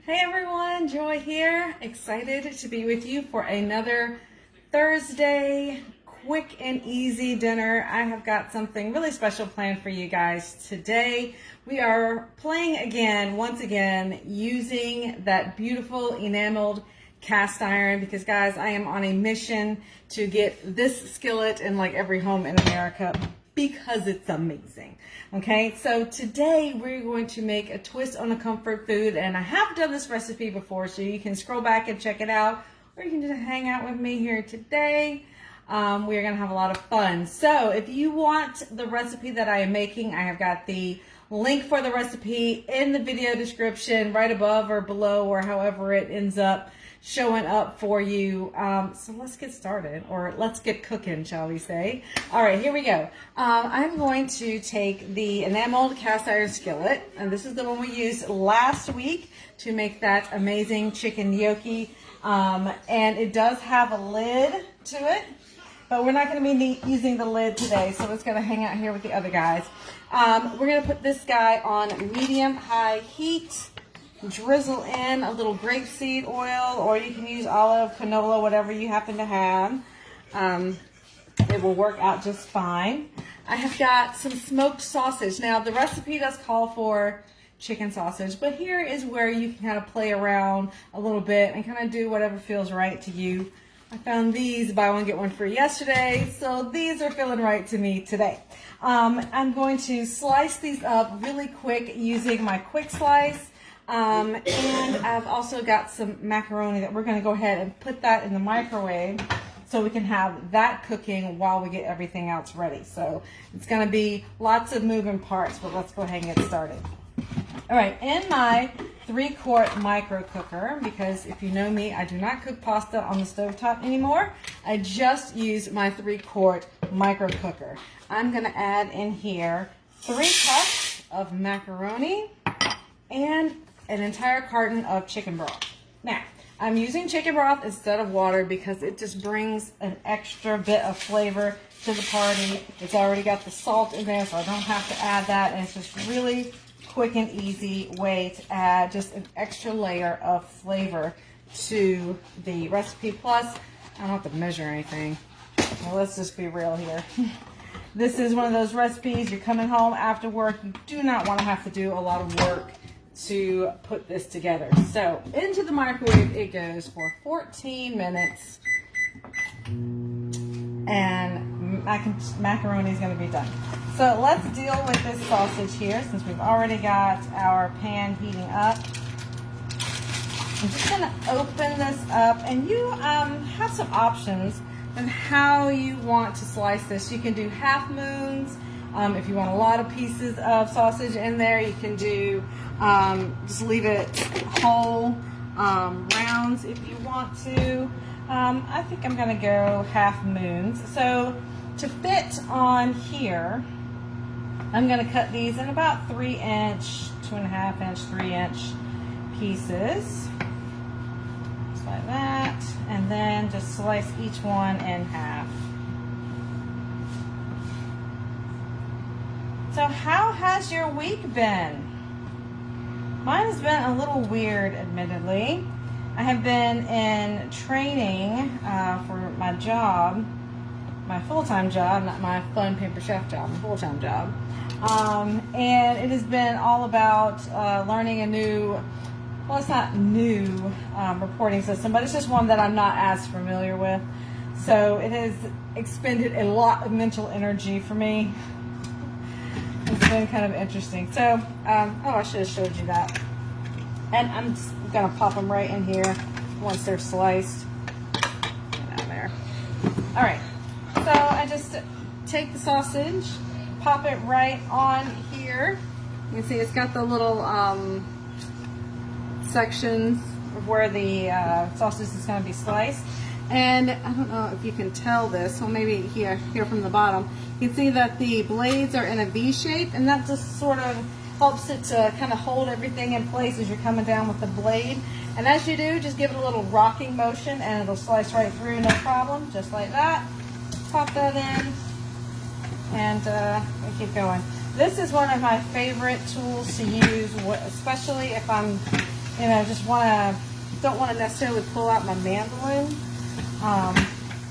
Hey everyone, Joy here. Excited to be with you for another Thursday quick and easy dinner. I have got something really special planned for you guys today. We are playing again, once again, using that beautiful enameled cast iron because guys, I am on a mission to get this skillet in like every home in America because it's amazing. Okay, so today we're going to make a twist on a comfort food, and I have done this recipe before, so you can scroll back and check it out, or you can just hang out with me here today. We're gonna have a lot of fun. So if you want the recipe that I am making, I have got the link for the recipe in the video description right above or below, or however it ends up showing up for you. So let's get started, or let's get cooking, shall we say. All right, here we go. I'm going to take the enameled cast iron skillet, and this is the one we used last week to make that amazing chicken gnocchi. And it does have a lid to it, but we're not going to be using the lid today, so it's going to hang out here with the other guys. We're going to put this guy on medium-high heat. Drizzle in a little grapeseed oil, or you can use olive, canola, whatever you happen to have. It will work out just fine. I have got some smoked sausage. Now, the recipe does call for chicken sausage, but here is where you can kind of play around a little bit and kind of do whatever feels right to you. I found these buy one get one free yesterday, so these are feeling right to me today. I'm going to slice these up really quick using my quick slice. And I've also got some macaroni that we're going to go ahead and put that in the microwave so we can have that cooking while we get everything else ready. So it's going to be lots of moving parts, but let's go ahead and get started. All right, in my 3-quart micro cooker, because if you know me, I do not cook pasta on the stovetop anymore. I just use my 3-quart micro cooker. I'm going to add in here 3 cups of macaroni and an entire carton of chicken broth. Now, I'm using chicken broth instead of water because it just brings an extra bit of flavor to the party. It's already got the salt in there, so I don't have to add that, and it's just really quick and easy way to add just an extra layer of flavor to the recipe. Plus, I don't have to measure anything. Well, let's just be real here. This is one of those recipes, you're coming home after work, you do not want to have to do a lot of work to put this together. So into the microwave it goes for 14 minutes, and macaroni is going to be done. So let's deal with this sausage here since we've already got our pan heating up. I'm just going to open this up, and you have some options on how you want to slice this. You can do half moons. If you want a lot of pieces of sausage in there, you can do just leave it whole rounds if you want to. I think I'm going to go half moons. So to fit on here, I'm going to cut these in about 3-inch, 2.5-inch, 3-inch pieces. Just like that. And then just slice each one in half. So how has your week been? Mine has been a little weird, admittedly. I have been in training for my job, my full-time job, not my fun paper chef job, my full-time job. And it has been all about learning a new, well, it's not new reporting system, but it's just one that I'm not as familiar with. So it has expended a lot of mental energy for me. It's been kind of interesting. So, oh, I should have showed you that. And I'm just going to pop them right in here once they're sliced. Get down there. All right. So I just take the sausage, pop it right on here. You can see it's got the little sections of where the sausage is going to be sliced. And I don't know if you can tell this, well maybe here from the bottom, you can see that the blades are in a V shape, and that just sort of helps it to kind of hold everything in place as you're coming down with the blade. And as you do, just give it a little rocking motion and it'll slice right through, no problem, just like that. Pop that in, and we keep going. This is one of my favorite tools to use, especially if I'm you know, don't want to necessarily pull out my mandolin.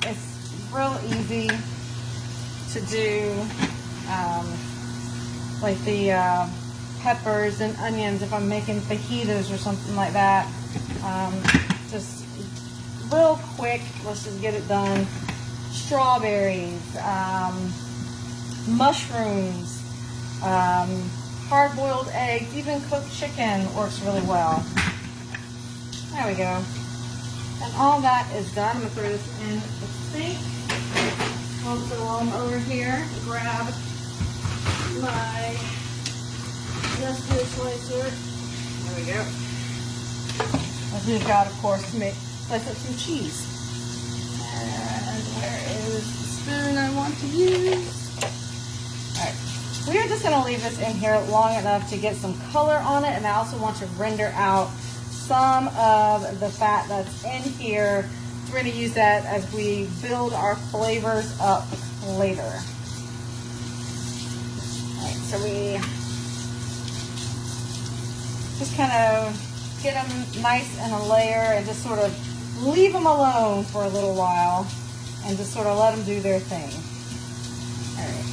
It's real easy to do, like the peppers and onions if I'm making fajitas or something like that. Just real quick, let's just get it done. Strawberries, mushrooms, hard-boiled eggs, even cooked chicken works really well. There we go. And all that is done. I'm going to throw this in the sink. Also, while I'm over here, grab my recipe slicer. There we go. As we've got, of course, to slice up some cheese. And where is the spoon I want to use? Alright. We are just going to leave this in here long enough to get some color on it, and I also want to render out some of the fat that's in here. We're going to use that as we build our flavors up later. Alright, so we just kind of get them nice in a layer and just sort of leave them alone for a little while and just sort of let them do their thing. Alright.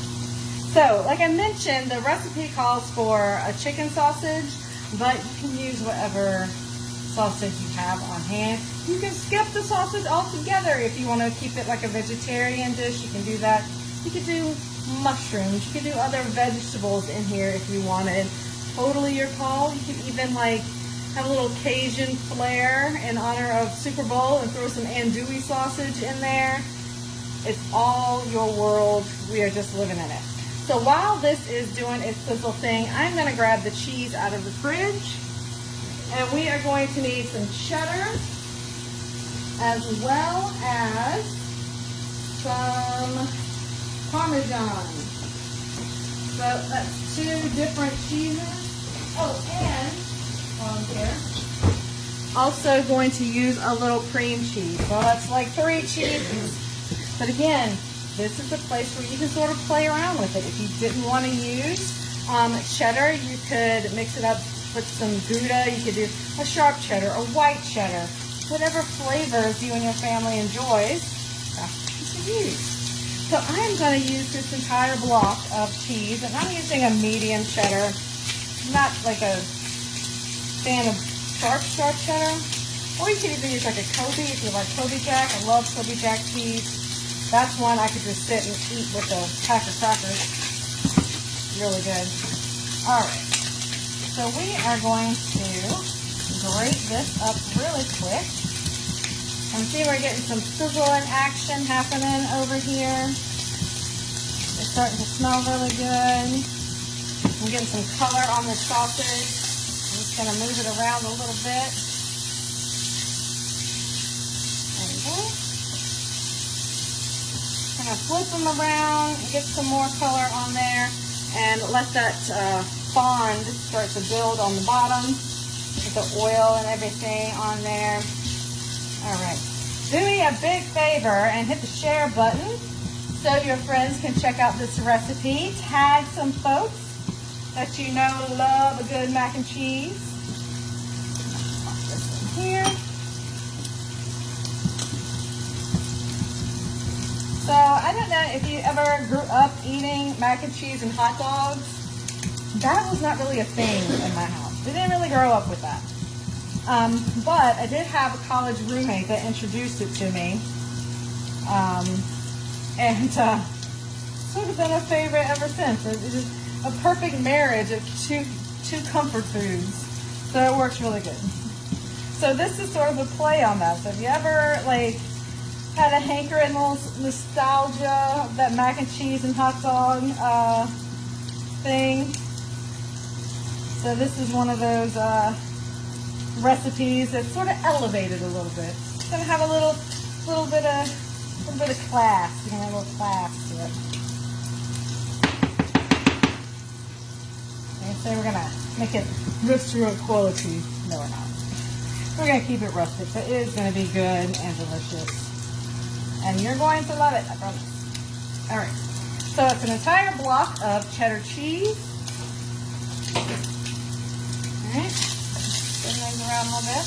So, like I mentioned, the recipe calls for a chicken sausage, but you can use whatever sausage you have on hand. You can skip the sausage altogether if you want to keep it like a vegetarian dish. You can do that. You could do mushrooms. You could do other vegetables in here if you wanted. Totally your call. You could even like have a little Cajun flair in honor of Super Bowl and throw some andouille sausage in there. It's all your world. We are just living in it. So while this is doing its sizzle thing, I'm going to grab the cheese out of the fridge. And we are going to need some cheddar as well as some Parmesan. So that's 2 different cheeses. Oh, and while I'm here, also going to use a little cream cheese. Well, that's like 3 cheeses. But again, this is a place where you can sort of play around with it. If you didn't want to use cheddar, you could mix it up with some Gouda. You could do a sharp cheddar, a white cheddar, whatever flavors you and your family enjoys, that's what you can use. So I'm going to use this entire block of cheese, and I'm using a medium cheddar. I'm not like a fan of sharp cheddar. Or you could even use like a Kobe if you like Kobe Jack. I love Kobe Jack cheese. That's one I could just sit and eat with a pack of crackers. Really good. All right. So we are going to grate this up really quick. And see, we're getting some sizzling action happening over here. It's starting to smell really good. I'm getting some color on the sausage. I'm just going to move it around a little bit. There we go. I'm going to flip them around and get some more color on there and let that fond start to build on the bottom with the oil and everything on there. All right. Do me a big favor and hit the share button so your friends can check out this recipe. Tag some folks that you know love a good mac and cheese. Pop this in here. So I don't know if you ever grew up eating mac and cheese and hot dogs. That was not really a thing in my house. We didn't really grow up with that. But I did have a college roommate that introduced it to me. And sort of been a favorite ever since. It's just a perfect marriage of two comfort foods. So it works really good. So this is sort of a play on that. So if you ever like had a hankering little nostalgia of that mac and cheese and hot dog thing. So this is one of those recipes that's sort of elevated a little bit. It's gonna have a little bit of class. You're gonna have a little class to it. Okay, so we're gonna make it restaurant quality. No, we're not. We're gonna keep it rustic, but it is gonna be good and delicious. And you're going to love it, I promise. All right. So it's an entire block of cheddar cheese. All right. around a little bit.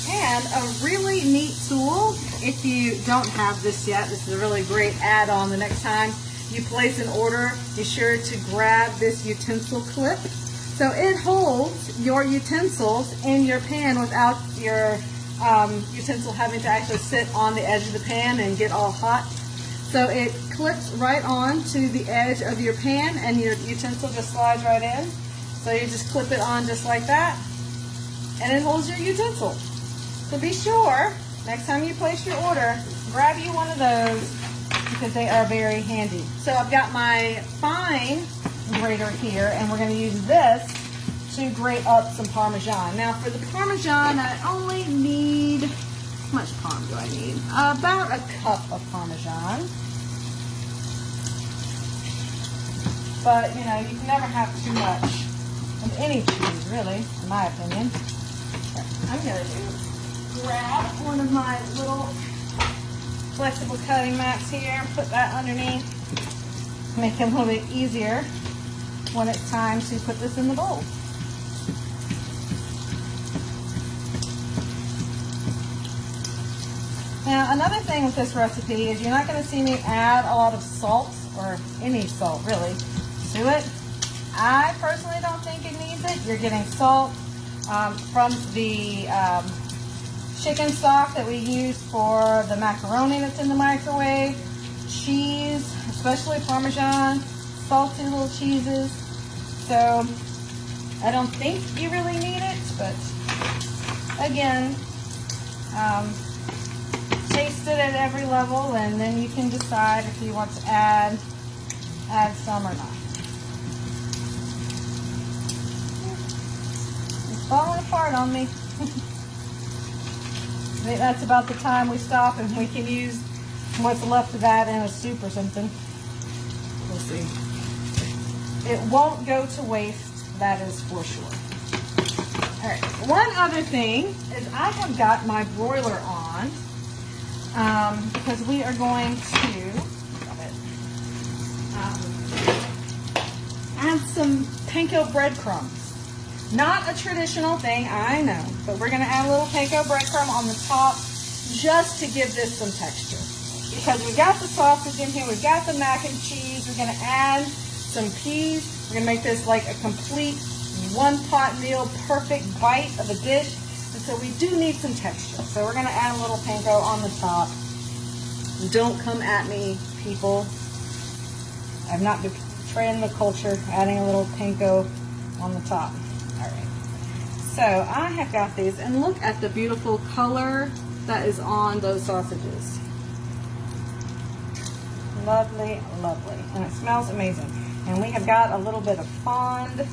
And a really neat tool, if you don't have this yet, this is a really great add-on. The next time you place an order, be sure to grab this utensil clip. So it holds your utensils in your pan without your utensil having to actually sit on the edge of the pan and get all hot. So it clips right on to the edge of your pan and your utensil just slides right in. So you just clip it on just like that and it holds your utensil. So be sure, next time you place your order, grab you one of those because they are very handy. So I've got my fine grater here and we're going to use this to grate up some Parmesan. Now for the Parmesan, I only need, how much Parm do I need? About a cup of Parmesan. But you know, you can never have too much of any cheese, really, in my opinion. I'm going to grab one of my little flexible cutting mats here, put that underneath, make it a little bit easier when it's time to put this in the bowl. Now another thing with this recipe is you're not going to see me add a lot of salt, or any salt really, to it. I personally don't think it needs it. You're getting salt from the chicken stock that we use for the macaroni that's in the microwave, cheese, especially Parmesan, salty little cheeses. So I don't think you really need it, but again, taste it at every level and then you can decide if you want to add some or not. It's falling apart on me. I think that's about the time we stop and we can use what's left of that in a soup or something. We'll see. It won't go to waste, that is for sure. All right, one other thing is I have got my broiler on because we are going to add some panko breadcrumbs. Not a traditional thing, I know, but we're going to add a little panko breadcrumb on the top just to give this some texture. Because we've got the sausage in here, we've got the mac and cheese, we're going to add some peas. We're going to make this like a complete one-pot meal, perfect bite of a dish. And so we do need some texture. So we're going to add a little panko on the top. Don't come at me, people. I'm not betraying the culture, adding a little panko on the top. All right, so I have got these, and look at the beautiful color that is on those sausages. Lovely, lovely, and it smells amazing. And we have got a little bit of fond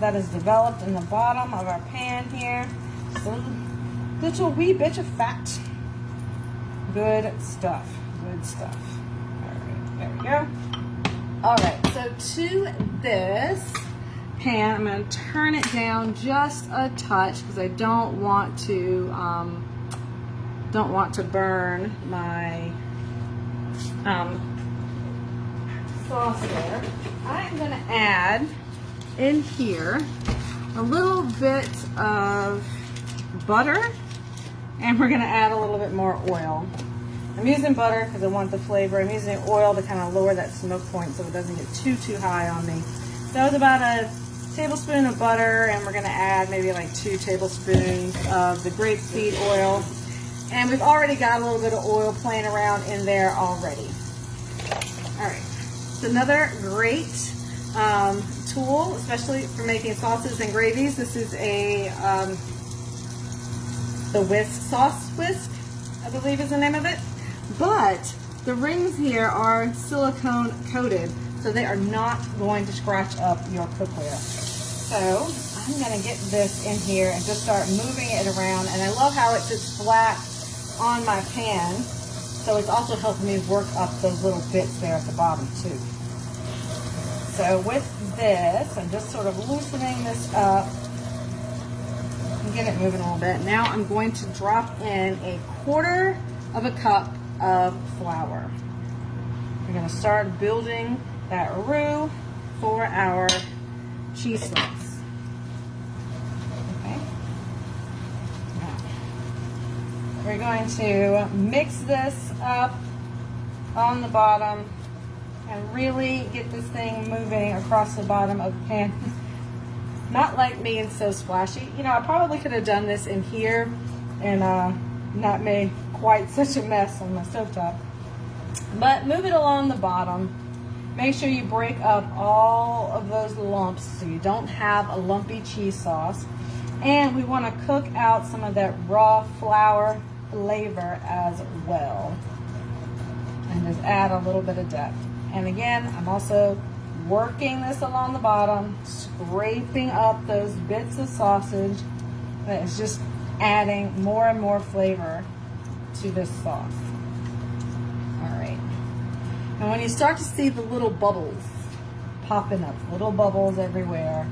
that is developed in the bottom of our pan here. Just a little wee bit of fat. Good stuff, good stuff. All right, there we go. All right, so to this pan, I'm going to turn it down just a touch because I don't want to burn my sauce there. I'm going to add in here a little bit of butter, and we're going to add a little bit more oil. I'm using butter because I want the flavor. I'm using oil to kind of lower that smoke point so it doesn't get too high on me. So it's about a tablespoon of butter, and we're going to add maybe like 2 tablespoons of the grapeseed oil. And we've already got a little bit of oil playing around in there already. All right, it's another great tool, especially for making sauces and gravies. This is a the whisk, sauce whisk, I believe is the name of it. But the rings here are silicone coated, so they are not going to scratch up your cookware. So I'm going to get this in here and just start moving it around. And I love how it sits flat on my pan. So it's also helping me work up those little bits there at the bottom too. So with this, I'm just sort of loosening this up and get it moving a little bit. Now I'm going to drop in 1/4 of a cup of flour. We're going to start building that roux for our cheese sauce. we're going to mix this up on the bottom and really get this thing moving across the bottom of the pan. Not like me and so splashy. You know, I probably could have done this in here and not made quite such a mess on my stovetop. But move it along the bottom. Make sure you break up all of those lumps so you don't have a lumpy cheese sauce. And we want to cook out some of that raw flour flavor as well. And just add a little bit of depth. And again, I'm also working this along the bottom, scraping up those bits of sausage that is just adding more and more flavor to this sauce. All right. And when you start to see the little bubbles popping up, little bubbles everywhere,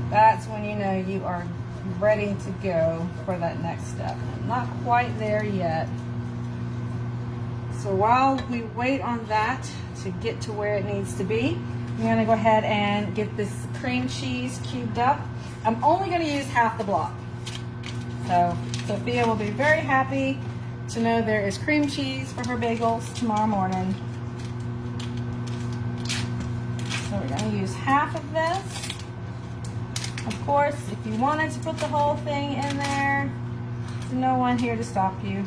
that's when you know you are ready to go for that next step. I'm not quite there yet. So while we wait on that to get to where it needs to be, I'm going to go ahead and get this cream cheese cubed up. I'm only going to use half the block. So Sophia will be very happy to know there is cream cheese for her bagels tomorrow morning. So we're going to use half of this. Of course, if you wanted to put the whole thing in there, there's no one here to stop you.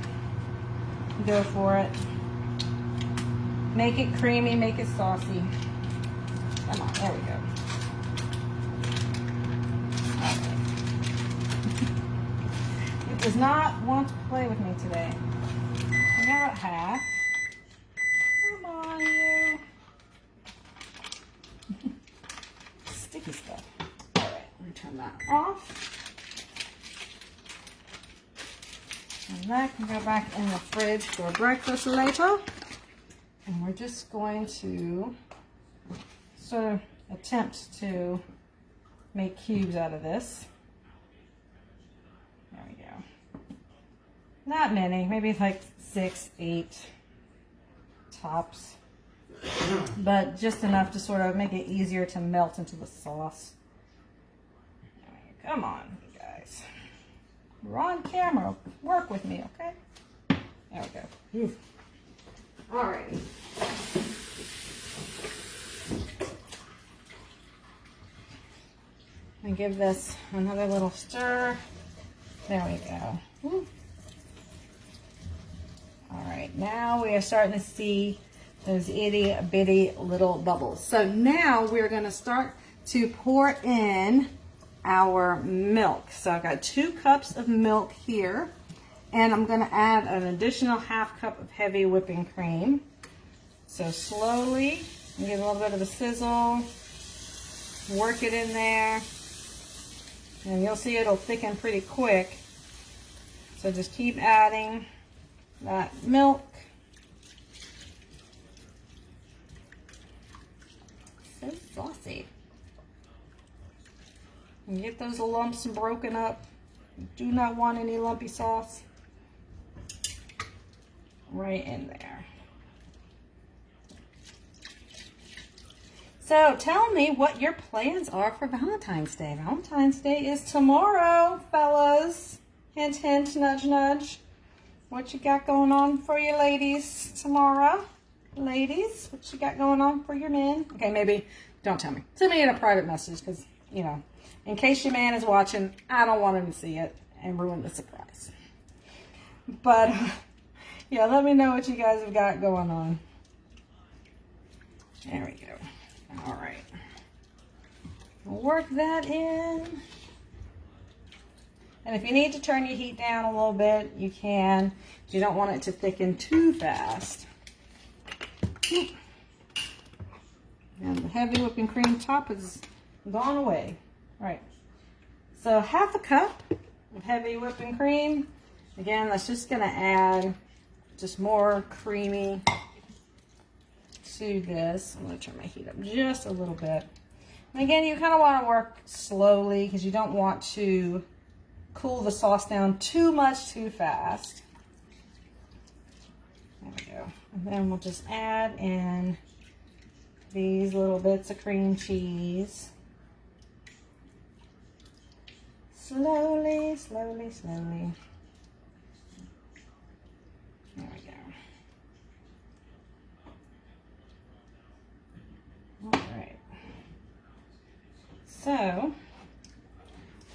Go for it. Make it creamy, make it saucy. Come on, there we go. All right. It does not want to play with me today. I got half. Come on, you. Sticky stuff. All right, let me turn that off. And that can go back in the fridge for breakfast later. And we're just going to sort of attempt to make cubes out of this. There we go. Not many, maybe like 6, 8 tops. But just enough to sort of make it easier to melt into the sauce. Come on, you guys. We're on camera. Work with me, okay? There we go. Alrighty. And give this another little stir. There we go. Woo. Alright, now we are starting to see those itty bitty little bubbles. So now we're going to start to pour in our milk. So I've got 2 cups of milk here. And I'm going to add an additional ½ cup of heavy whipping cream. So slowly, give it a little bit of a sizzle, work it in there, and you'll see it'll thicken pretty quick. So just keep adding that milk. So saucy. And get those lumps broken up. You do not want any lumpy sauce. Right in there. So tell me what your plans are for Valentine's Day. Valentine's Day is tomorrow, fellas. Hint, hint, nudge, nudge. What you got going on for your ladies tomorrow? Ladies, what you got going on for your men? Okay, maybe don't tell me. Send me in a private message because, you know, in case your man is watching, I don't want him to see it and ruin the surprise. But yeah, let me know what you guys have got going on. There we go. All right. Work that in. And if you need to turn your heat down a little bit, you can. You don't want it to thicken too fast. And the heavy whipping cream top is gone away. All right. So ½ cup of heavy whipping cream. Again, that's just going to add just more creamy to this. I'm going to turn my heat up just a little bit. And again, you kind of want to work slowly because you don't want to cool the sauce down too much too fast. There we go. And then we'll just add in these little bits of cream cheese. Slowly, slowly, slowly.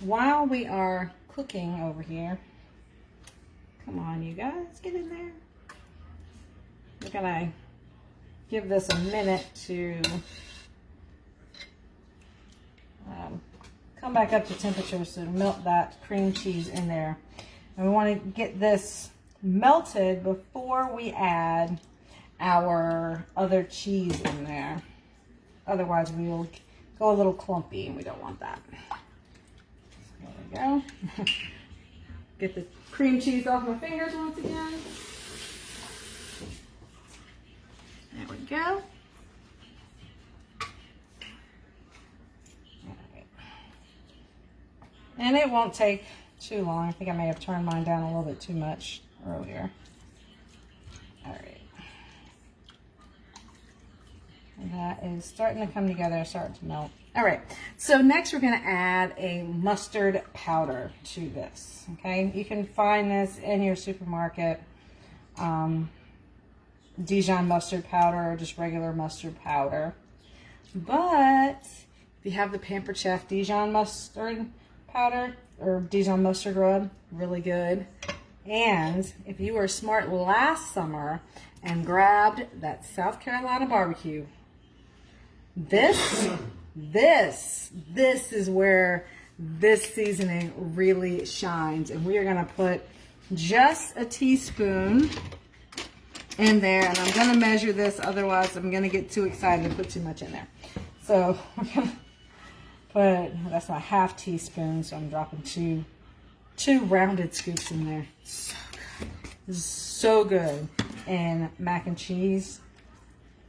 while we are cooking over here, come on, you guys, get in there. We're gonna give this a minute to come back up to temperature, so to melt that cream cheese in there. And we want to get this melted before we add our other cheese in there. Otherwise we will go a little clumpy and we don't want that. There we go. Get the cream cheese off my fingers once again. There we go. And it won't take too long. I think I may have turned mine down a little bit too much earlier. All right. And that is starting to come together, starting to melt. All right. So next we're going to add a mustard powder to this. Okay. You can find this in your supermarket. Dijon mustard powder or just regular mustard powder. But if you have the Pampered Chef Dijon mustard powder or Dijon mustard rub, really good. And if you were smart last summer and grabbed that South Carolina barbecue, this is where this seasoning really shines. And we are going to put just a teaspoon in there, and I'm going to measure this, otherwise I'm going to get too excited and put too much in there. So we're going to put, that's my half teaspoon, so I'm dropping two rounded scoops in there. So good. This is so good. And mac and cheese,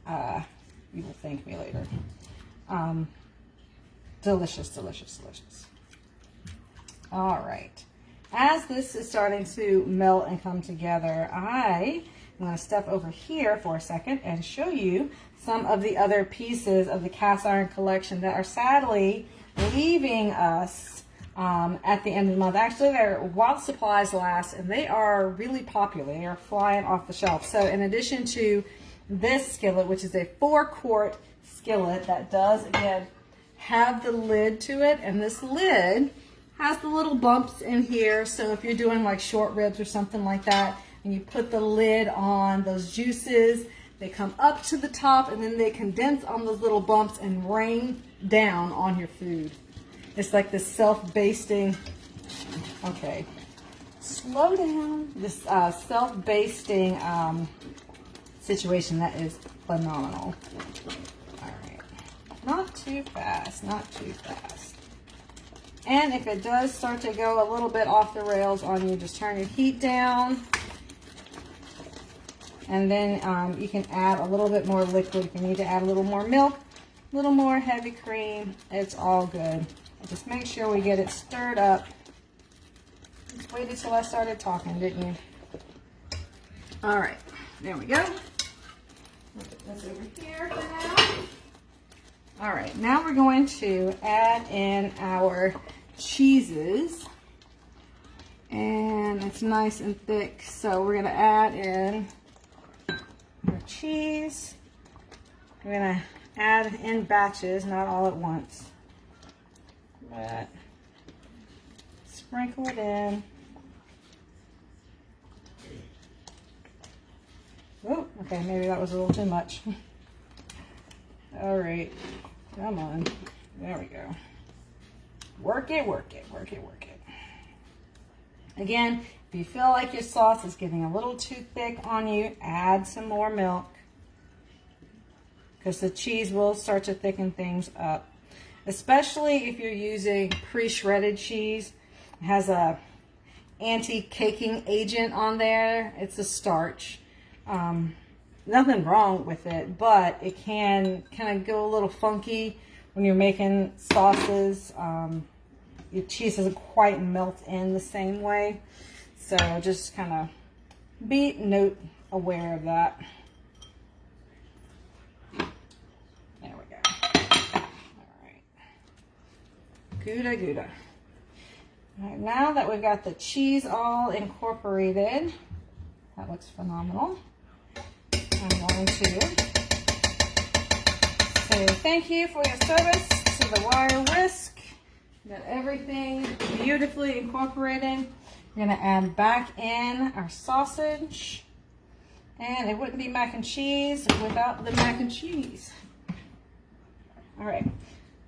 you will thank me later. Delicious, delicious, delicious. All right. As this is starting to melt and come together, I'm going to step over here for a second and show you some of the other pieces of the cast iron collection that are sadly leaving us at the end of the month. Actually, they're while supplies last, and they are really popular. They are flying off the shelf. So in addition to this skillet, which is a 4-quart skillet that does, again, have the lid to it, and this lid has the little bumps in here. So if you're doing like short ribs or something like that, and you put the lid on, those juices, they come up to the top and then they condense on those little bumps and rain down on your food. It's like this self-basting, okay, slow down, this self-basting situation that is phenomenal. All right, not too fast, not too fast. And if it does start to go a little bit off the rails on you, just turn your heat down. And then you can add a little bit more liquid. If you need to add a little more milk, a little more heavy cream, it's all good. Just make sure we get it stirred up. Just waited till I started talking, didn't you? All right, there we go. Put this over here for now. All right, now we're going to add in our cheeses. And it's nice and thick, so we're going to add in our cheese. We're going to add in batches, not all at once. But sprinkle it in. Oh, okay, maybe that was a little too much. All right, come on. There we go. Work it, work it, work it, work it. Again, if you feel like your sauce is getting a little too thick on you, add some more milk, because the cheese will start to thicken things up. Especially if you're using pre-shredded cheese. It has a anti-caking agent on there. It's a starch. Nothing wrong with it, but it can kind of go a little funky when you're making sauces. Your cheese doesn't quite melt in the same way. So just kind of be aware of that. There we go. All right. Gouda, gouda. All right, now that we've got the cheese all incorporated, that looks phenomenal. I'm going to say thank you for your service to the wire whisk Got everything beautifully incorporated. We're gonna add back in our sausage. And it wouldn't be mac and cheese without the mac and cheese. All right,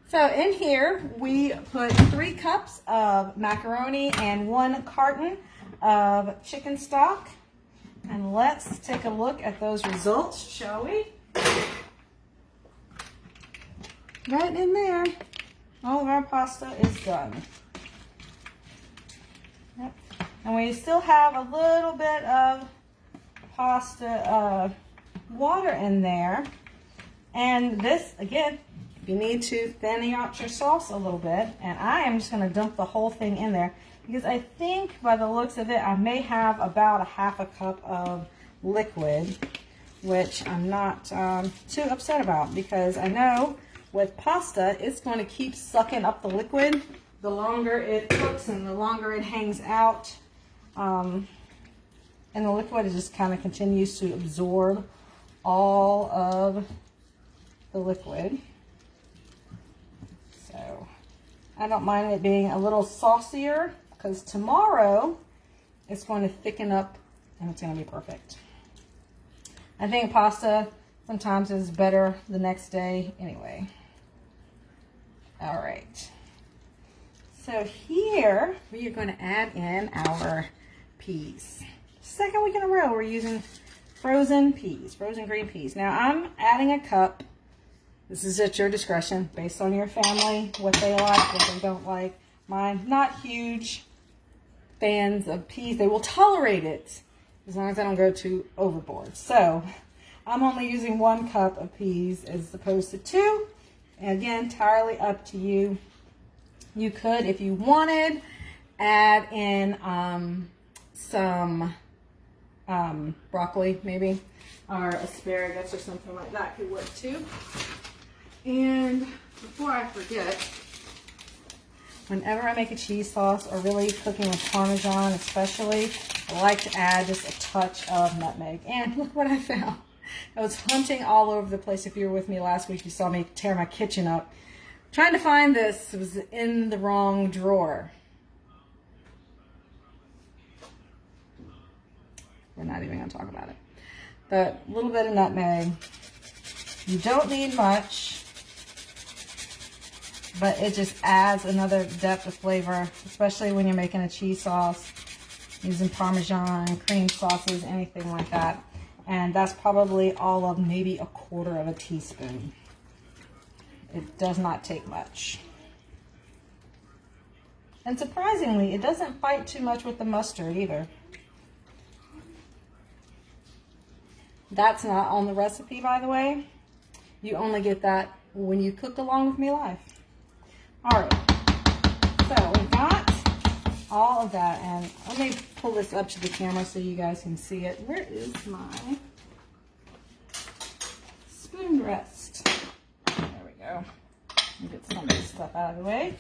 so in here we put 3 cups of macaroni and 1 carton of chicken stock. And let's take a look at those results, shall we? Right in there, all of our pasta is done. Yep. And we still have a little bit of pasta water in there. And this, again, if you need to thin out your sauce a little bit, and I am just going to dump the whole thing in there because I think by the looks of it, I may have about a half a cup of liquid, which I'm not too upset about because I know with pasta, it's going to keep sucking up the liquid the longer it cooks and the longer it hangs out. And the liquid just kind of continues to absorb all of the liquid. So I don't mind it being a little saucier because tomorrow it's going to thicken up and it's going to be perfect. I think pasta sometimes is better the next day anyway. All right. So here we are going to add in our peas. Second week in a row we're using frozen peas, frozen green peas. Now I'm adding a cup. This is at your discretion based on your family, what they like, what they don't like. Mine, not huge fans of peas. They will tolerate it as long as I don't go too overboard. So I'm only using 1 cup of peas as opposed to 2. And again, entirely up to you. You could, if you wanted, add in some broccoli maybe, or asparagus or something like that could work too. And before I forget, whenever I make a cheese sauce or really cooking with Parmesan especially, I like to add just a touch of nutmeg. And look what I found. I was hunting all over the place. If you were with me last week, you saw me tear my kitchen up trying to find this. It was in the wrong drawer. We're not even going to talk about it. But a little bit of nutmeg. You don't need much, but it just adds another depth of flavor, especially when you're making a cheese sauce, using Parmesan, cream sauces, anything like that. And that's probably all of maybe a 1/4 of a teaspoon. It does not take much. And surprisingly, it doesn't fight too much with the mustard either. That's not on the recipe, by the way. You only get that when you cook along with me live. All right, so we got all of that, and let me pull this up to the camera so you guys can see it. Where is my spoon rest? There we go. Let me get some of this stuff out of the way.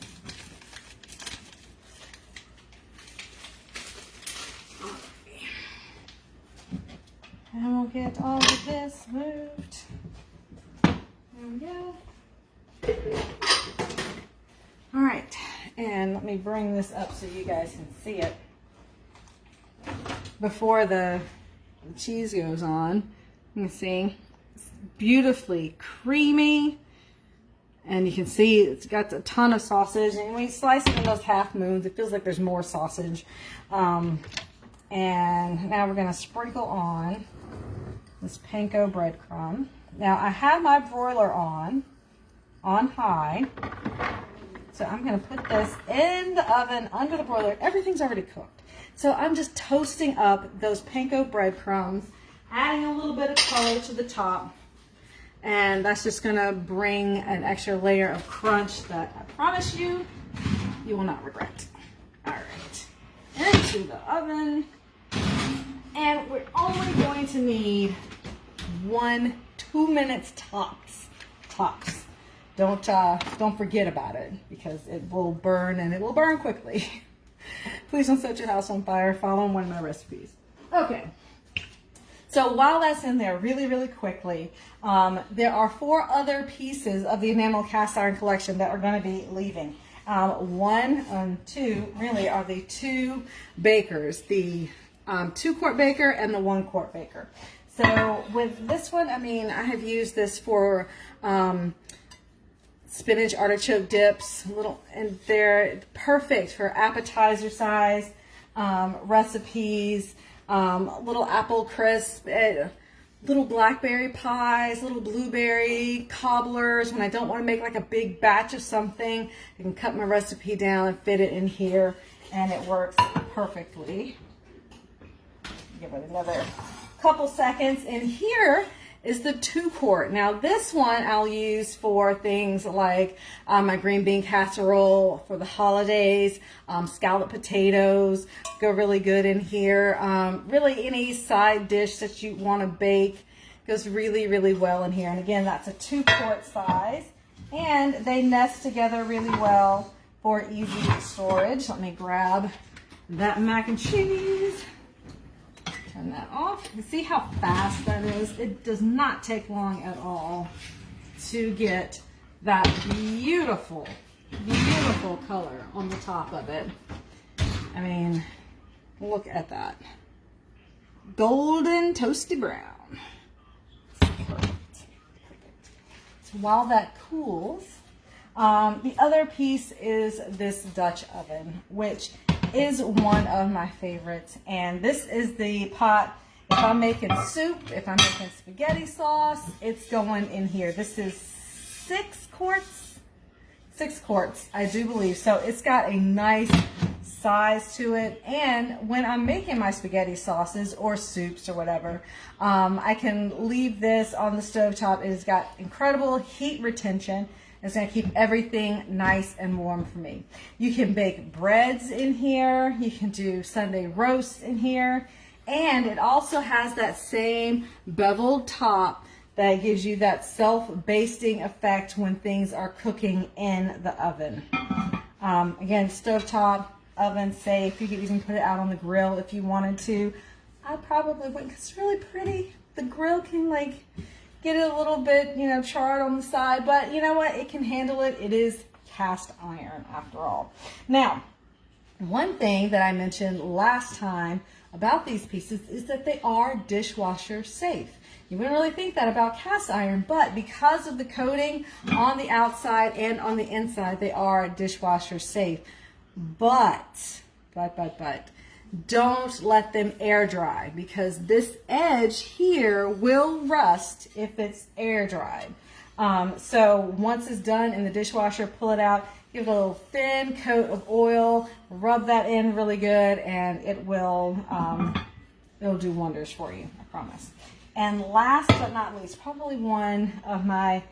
And we'll get all of this moved. There we go. All right, and let me bring this up so you guys can see it before the cheese goes on. You can see it's beautifully creamy, and you can see it's got a ton of sausage. And when you slice it in those half moons, it feels like there's more sausage. And now we're going to sprinkle on this panko breadcrumb. Now I have my broiler on high. So I'm going to put this in the oven under the broiler. Everything's already cooked. So I'm just toasting up those panko breadcrumbs, adding a little bit of color to the top. And that's just going to bring an extra layer of crunch that I promise you, you will not regret. All right. Into the oven. And we're only going to need 2 minutes tops. Tops. Don't forget about it because it will burn, and it will burn quickly. Please don't set your house on fire following one of my recipes. Okay. So while that's in there really, really quickly, there are 4 other pieces of the Enameled cast iron collection that are going to be leaving. One and two really are the two bakers, the 2-quart baker and the 1-quart baker. So with this one, I mean, I have used this for spinach artichoke dips, and they're perfect for appetizer size recipes, little apple crisp, little blackberry pies, little blueberry cobblers. When I don't want to make like a big batch of something, I can cut my recipe down and fit it in here, and it works perfectly. Give it another couple seconds. And here is the 2-quart. Now this one I'll use for things like my green bean casserole for the holidays, scalloped potatoes go really good in here. Really any side dish that you want to bake goes really, really well in here. And again, that's a 2-quart size, and they nest together really well for easy storage. Let me grab that mac and cheese. Turn that off. You see how fast that is? It does not take long at all to get that beautiful, beautiful color on the top of it. I mean, look at that. Golden toasty brown. Perfect. So while that cools, the other piece is this Dutch oven, which is one of my favorites. And this is the pot. If I'm making soup, if I'm making spaghetti sauce, it's going in here. This is 6 quarts. 6 quarts, I do believe. So it's got a nice size to it. And when I'm making my spaghetti sauces or soups or whatever, I can leave this on the stovetop. It has got incredible heat retention. It's going to keep everything nice and warm for me. You can bake breads in here. You can do Sunday roasts in here. And it also has that same beveled top that gives you that self-basting effect when things are cooking in the oven. Again, stovetop, oven safe. You could even put it out on the grill if you wanted to. I probably wouldn't, because it's really pretty. The grill can like get it a little bit, you know, charred on the side, but you know what? It can handle it. It is cast iron after all. Now, one thing that I mentioned last time about these pieces is that they are dishwasher safe. You wouldn't really think that about cast iron, but because of the coating on the outside and on the inside, they are dishwasher safe. But, don't let them air dry, because this edge here will rust if it's air dried. So once it's done in the dishwasher, pull it out, give it a little thin coat of oil, rub that in really good, and it will it'll do wonders for you, I promise. And last but not least, probably one of my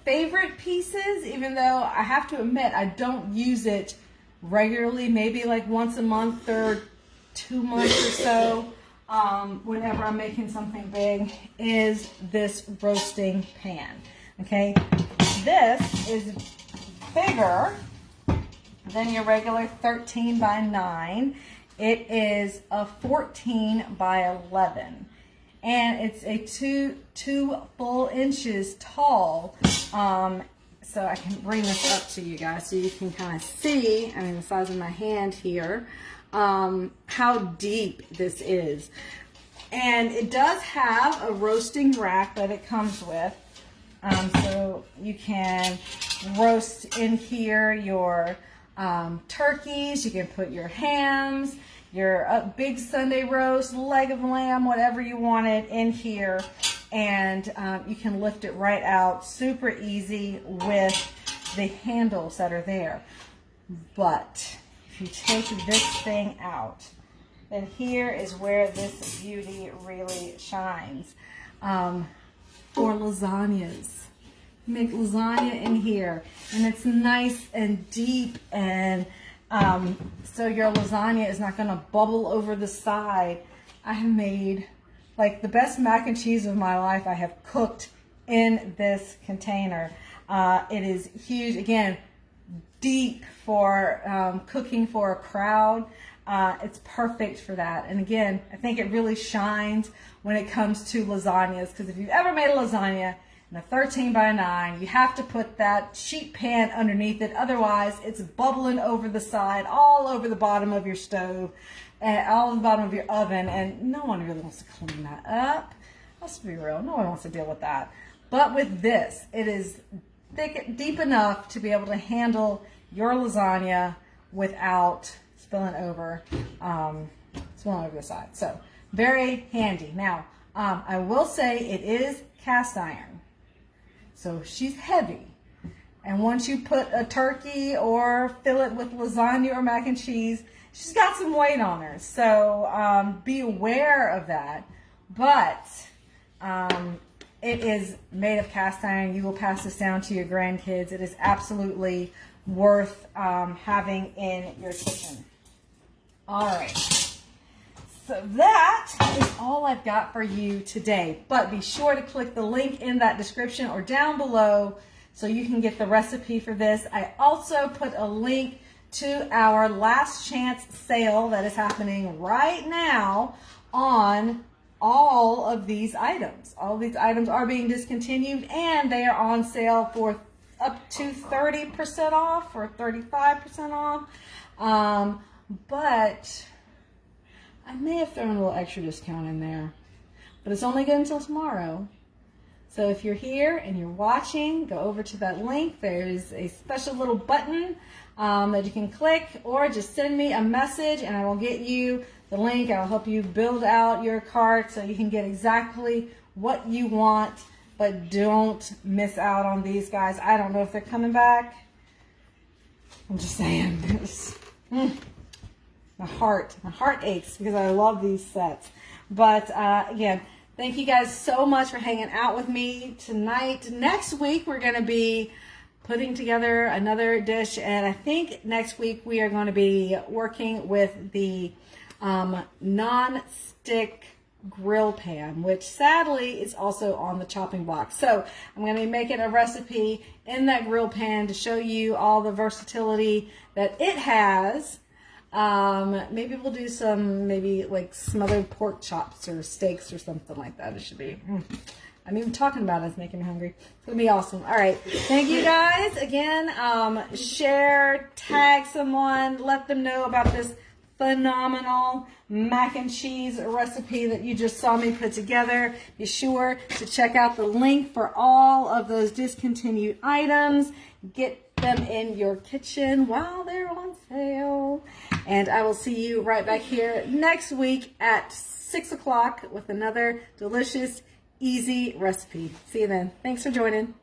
favorite pieces, even though I have to admit I don't use it regularly, maybe like once a month or 2 months or so, whenever I'm making something big, is this roasting pan. Okay, this is bigger than your regular 13 by 9. It is a 14 by 11, and it's a two full inches tall. So I can bring this up to you guys so you can kind of see, I mean, the size of my hand here, how deep this is. And it does have a roasting rack that it comes with. So you can roast in here your turkeys, you can put your hams, your big Sunday roast, leg of lamb, whatever you wanted in here. And you can lift it right out super easy with the handles that are there. But if you take this thing out, then here is where this beauty really shines. For lasagnas. Make lasagna in here, and it's nice and deep, and so your lasagna is not going to bubble over the side. I have made like the best mac and cheese of my life. I have cooked in this container. It is huge. Again, deep for cooking for a crowd. It's perfect for that. And again, I think it really shines when it comes to lasagnas, because if you've ever made a lasagna, and a 13 by 9. You have to put that sheet pan underneath it. Otherwise, it's bubbling over the side, all over the bottom of your stove, and all over the bottom of your oven. And no one really wants to clean that up. Let's be real. No one wants to deal with that. But with this, it is thick, deep enough to be able to handle your lasagna without spilling over the side. So very handy. Now, I will say it is cast iron. So she's heavy. And once you put a turkey or fill it with lasagna or mac and cheese, she's got some weight on her. So be aware of that. But it is made of cast iron. You will pass this down to your grandkids. It is absolutely worth having in your kitchen. All right. So that is all I've got for you today. But be sure to click the link in that description or down below so you can get the recipe for this. I also put a link to our last chance sale that is happening right now on all of these items. All of these items are being discontinued and they are on sale for up to 30% off or 35% off. But I may have thrown a little extra discount in there, but it's only good until tomorrow. So if you're here and you're watching, go over to that link. There's a special little button that you can click, or just send me a message and I will get you the link. I'll help you build out your cart so you can get exactly what you want, but don't miss out on these guys. I don't know if they're coming back. I'm just saying. My heart aches because I love these sets. But again, thank you guys so much for hanging out with me tonight. Next week, we're going to be putting together another dish. And I think next week we are going to be working with the non-stick grill pan, which sadly is also on the chopping block. So I'm going to be making a recipe in that grill pan to show you all the versatility that it has. Maybe we'll do some, like smothered pork chops or steaks or something like that. It should be, I'm even talking about it, it's making me hungry. It's going to be awesome. All right. Thank you guys again. Share, tag someone, let them know about this phenomenal mac and cheese recipe that you just saw me put together. Be sure to check out the link for all of those discontinued items. Get them in your kitchen while they're on sale. And I will see you right back here next week at 6 o'clock with another delicious, easy recipe. See you then. Thanks for joining.